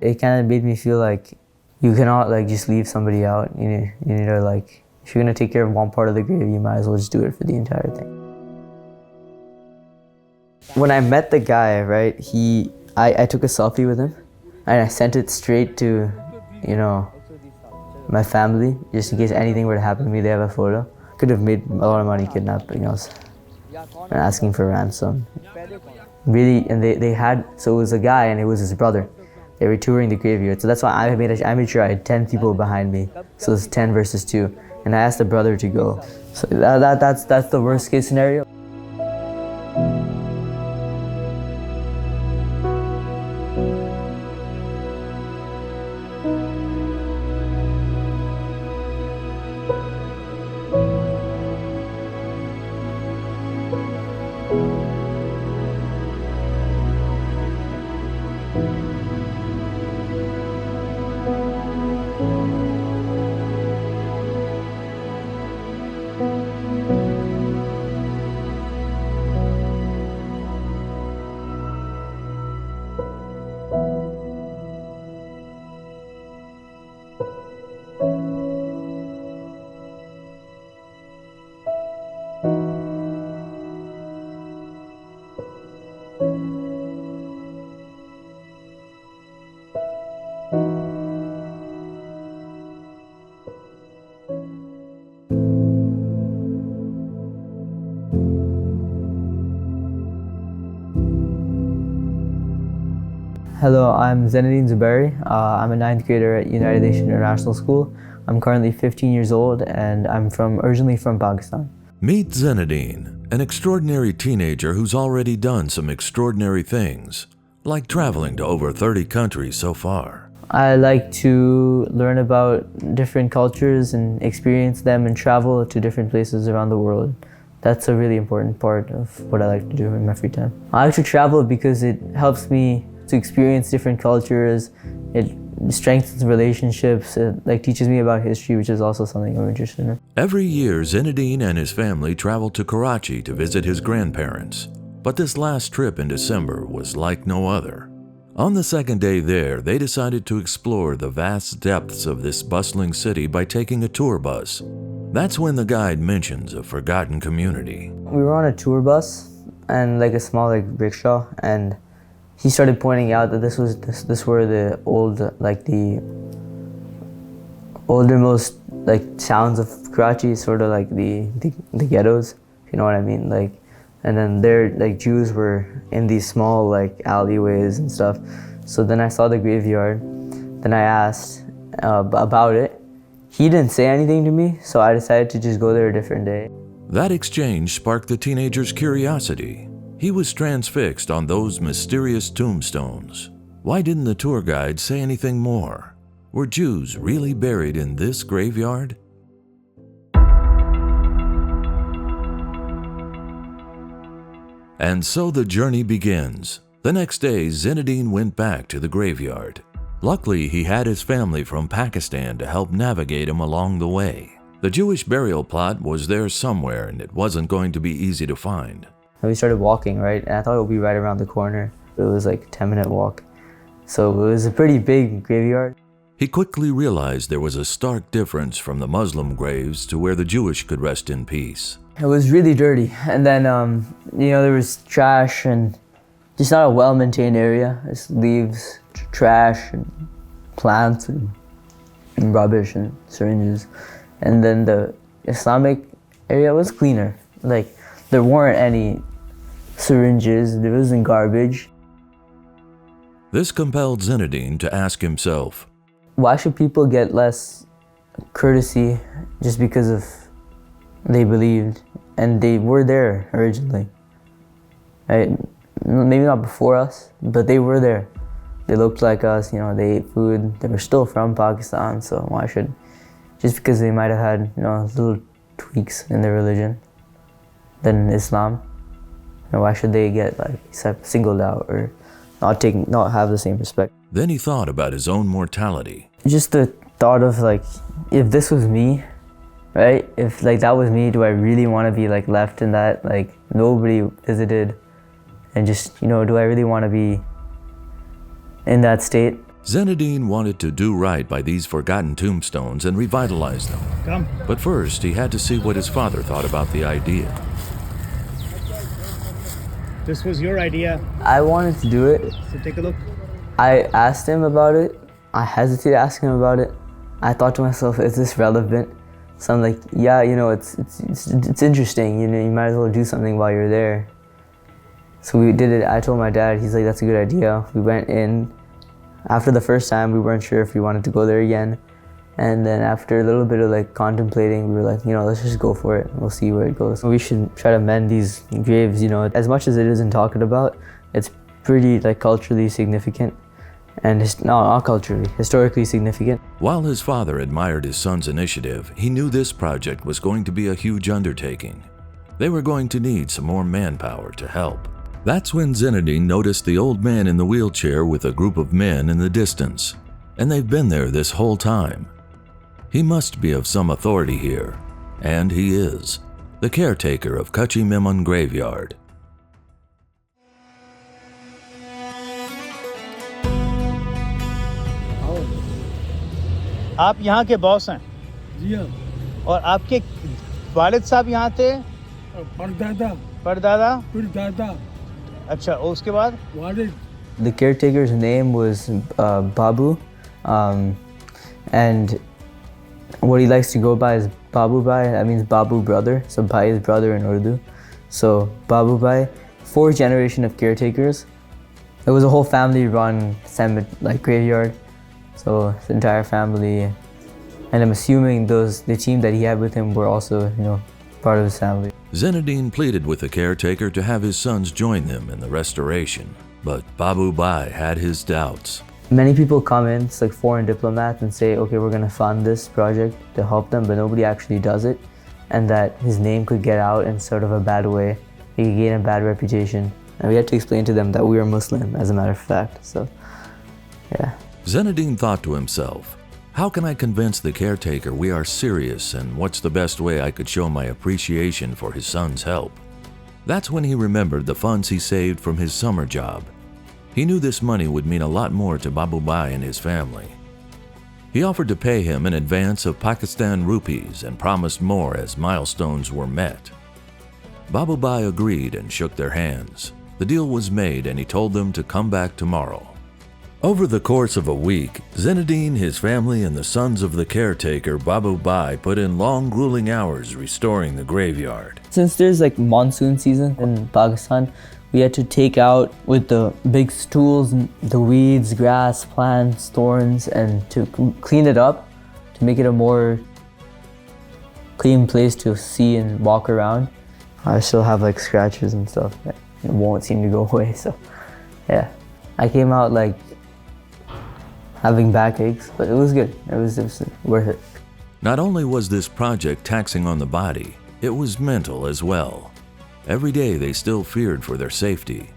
it kind of made me feel like you cannot like just leave somebody out. You need to like, if you're gonna take care of one part of the grave, you might as well just do it for the entire thing. When I met the guy, right, I took a selfie with him and I sent it straight to, my family, just in case anything were to happen to me, they have a photo. Could have made a lot of money kidnapping us and asking for ransom. Really, and they had, so it was a guy and it was his brother. They were touring the graveyard, so that's why I made sure I had 10 people behind me. So it's 10 versus 2, and I asked the brother to go. So that's the worst case scenario. Hello, I'm Zenedine Zubairi. I'm a 9th grader at United Nation International School. I'm currently 15 years old and I'm originally from Pakistan. Meet Zenedine, an extraordinary teenager who's already done some extraordinary things, like traveling to over 30 countries so far. I like to learn about different cultures and experience them and travel to different places around the world. That's a really important part of what I like to do in my free time. I like to travel because it helps me to experience different cultures. It strengthens relationships. It teaches me about history, which is also something I'm interested in. Every year, Zenedine and his family travel to Karachi to visit his grandparents. But this last trip in December was like no other. On the second day there, they decided to explore the vast depths of this bustling city by taking a tour bus. That's when the guide mentions a forgotten community. We were on a tour bus and a small rickshaw, and he started pointing out that this were the oldermost towns of Karachi, sort of like the ghettos, if you know what I mean. And then there Jews were in these small alleyways and stuff. So then I saw the graveyard. Then I asked about it. He didn't say anything to me, so I decided to just go there a different day. That exchange sparked the teenager's curiosity. He was transfixed on those mysterious tombstones. Why didn't the tour guide say anything more? Were Jews really buried in this graveyard? And so the journey begins. The next day, Zenedine went back to the graveyard. Luckily, he had his family from Pakistan to help navigate him along the way. The Jewish burial plot was there somewhere, and it wasn't going to be easy to find. And we started walking, right? And I thought it would be right around the corner. It was a 10-minute walk. So it was a pretty big graveyard. He quickly realized there was a stark difference from the Muslim graves to where the Jewish could rest in peace. It was really dirty. And then, there was trash and just not a well-maintained area. Just leaves, trash, and plants, and rubbish, and syringes. And then the Islamic area was cleaner. There weren't any syringes, there wasn't garbage. This compelled Zenedine to ask himself, why should people get less courtesy just because of they believed and they were there originally? Right? Maybe not before us, but they were there. They looked like us, they ate food. They were still from Pakistan, so why should, just because they might have had little tweaks in their religion than Islam, why should they get singled out or not have the same respect? Then he thought about his own mortality. Just the thought of if this was me, right? If that was me, do I really want to be left in that nobody visited, and just do I really want to be in that state? Zenadine wanted to do right by these forgotten tombstones and revitalize them. But first, he had to see what his father thought about the idea. This was your idea, I wanted to do it. so take a look. I asked him about it. I hesitated asking him about it. I thought to myself, is this relevant? So I'm like, yeah, you know, it's interesting. You know, you might as well do something while you're there. So we did it. I told my dad. He's like, that's a good idea. We went in. After the first time, we weren't sure if we wanted to go there again. And then after a little bit of like contemplating, we were like, you know, let's just go for it. We'll see where it goes. We should try to mend these graves, you know. As much as it isn't talked about, it's pretty like culturally significant. And not culturally, historically significant. While his father admired his son's initiative, he knew this project was going to be a huge undertaking. They were going to need some more manpower to help. That's when Zenadine noticed the old man in the wheelchair with a group of men in the distance, and they've been there this whole time. He must be of some authority here, and he is, the caretaker of Kachi Memon Graveyard. आप यहाँ के boss हैं जी हाँ, और आपके वालिद साहब यहाँ थे, परदादा परदादा। फिर दादा अच्छा, और उसके बाद वालिद The caretaker's name was Babu, and what he likes to go by is Babu Bhai. That means Babu brother, so Bhai is brother in Urdu. So Babu Bhai, 4th generation of caretakers. It was a whole family-run like graveyard. So his entire family, and I'm assuming the team that he had with him were also, you know, part of his family. Zenadine pleaded with the caretaker to have his sons join them in the restoration, but Babu Bhai had his doubts. Many people come in, it's like foreign diplomats, and say, okay, we're gonna fund this project to help them, but nobody actually does it, and that his name could get out in sort of a bad way. He could gain a bad reputation. And we had to explain to them that we are Muslim, as a matter of fact, so, yeah. Zenadine thought to himself, how can I convince the caretaker we are serious, and what's the best way I could show my appreciation for his son's help? That's when he remembered the funds he saved from his summer job. He knew this money would mean a lot more to Babu Bhai and his family. He offered to pay him an advance of Pakistan rupees and promised more as milestones were met. Babu Bhai agreed and shook their hands. The deal was made and he told them to come back tomorrow. Over the course of a week, Zenadine, his family, and the sons of the caretaker, Babu Bhai, put in long, grueling hours restoring the graveyard. Since there's like monsoon season in Pakistan, we had to take out with the big stools the weeds, grass, plants, thorns, and to clean it up, to make it a more clean place to see and walk around. I still have like scratches and stuff that won't seem to go away, so yeah. I came out like having backaches, but it was good. It was worth it. Not only was this project taxing on the body, it was mental as well. Every day they still feared for their safety.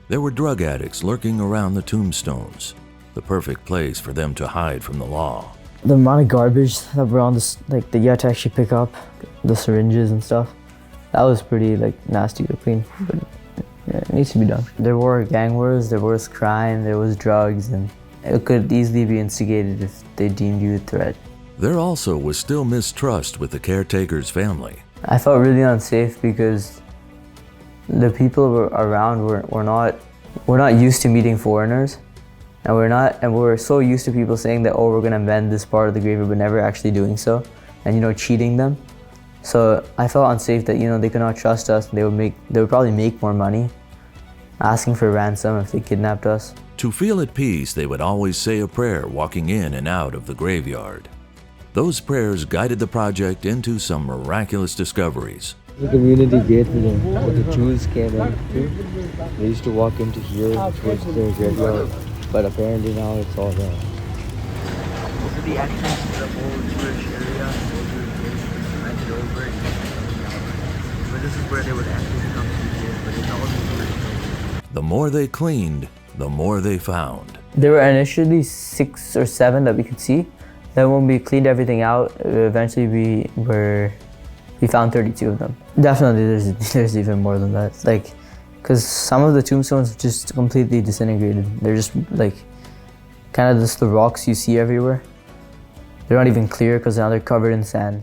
There were drug addicts lurking around the tombstones, the perfect place for them to hide from the law. The amount of garbage that were on this, like that you had to actually pick up, the syringes and stuff, that was pretty like nasty to clean, but yeah, it needs to be done. There were gang wars, there was crime, there was drugs, and it could easily be instigated if they deemed you a threat. There also was still mistrust with the caretaker's family. I felt really unsafe because the people around were not used to meeting foreigners, and we're so used to people saying that, oh, we're gonna mend this part of the graveyard, but never actually doing so, and you know, cheating them. So I felt unsafe that, you know, they could not trust us. They would probably make more money asking for ransom if they kidnapped us. To feel at peace, they would always say a prayer walking in and out of the graveyard. Those prayers guided the project into some miraculous discoveries. The community gate where the Jews came in through. They used to walk into here towards the graveyard, but apparently now it's all gone. This is the entrance to the old church area. Rented over it. But this is where they would actually come to here, but it's all The more they cleaned, the more they found. There were initially 6 or 7 that we could see. Then when we cleaned everything out, eventually we found 32 of them. Definitely there's even more than that. Like, because some of the tombstones just completely disintegrated. They're just like kind of just the rocks you see everywhere. They're not even clear because now they're covered in sand.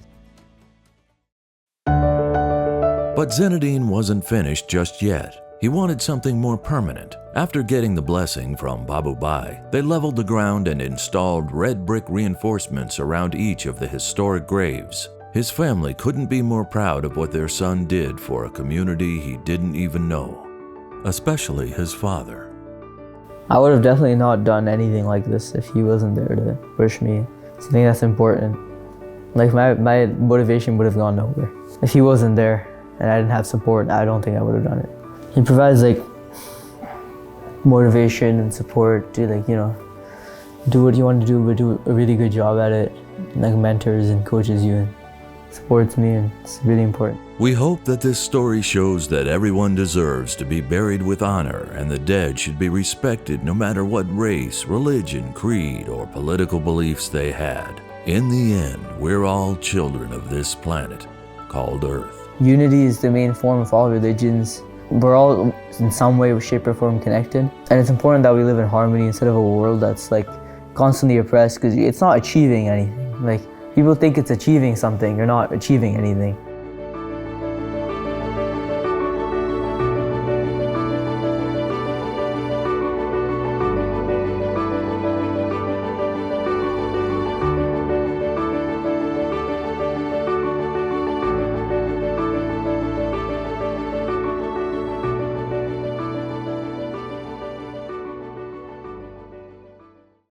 But Zinedine wasn't finished just yet. He wanted something more permanent. After getting the blessing from Babu Bai, they leveled the ground and installed red brick reinforcements around each of the historic graves. His family couldn't be more proud of what their son did for a community he didn't even know, especially his father. I would have definitely not done anything like this if he wasn't there to push me. So I think that's important. Like my motivation would have gone nowhere. If he wasn't there and I didn't have support, I don't think I would have done it. He provides like motivation and support to like, you know, do what you want to do, but do a really good job at it. Like mentors and coaches you and supports me, and it's really important. We hope that this story shows that everyone deserves to be buried with honor and the dead should be respected no matter what race, religion, creed, or political beliefs they had. In the end, we're all children of this planet called Earth. Unity is the main form of all religions. We're all in some way, shape, or form connected. And it's important that we live in harmony instead of a world that's like constantly oppressed, because it's not achieving anything. Like, people think it's achieving something, you're not achieving anything.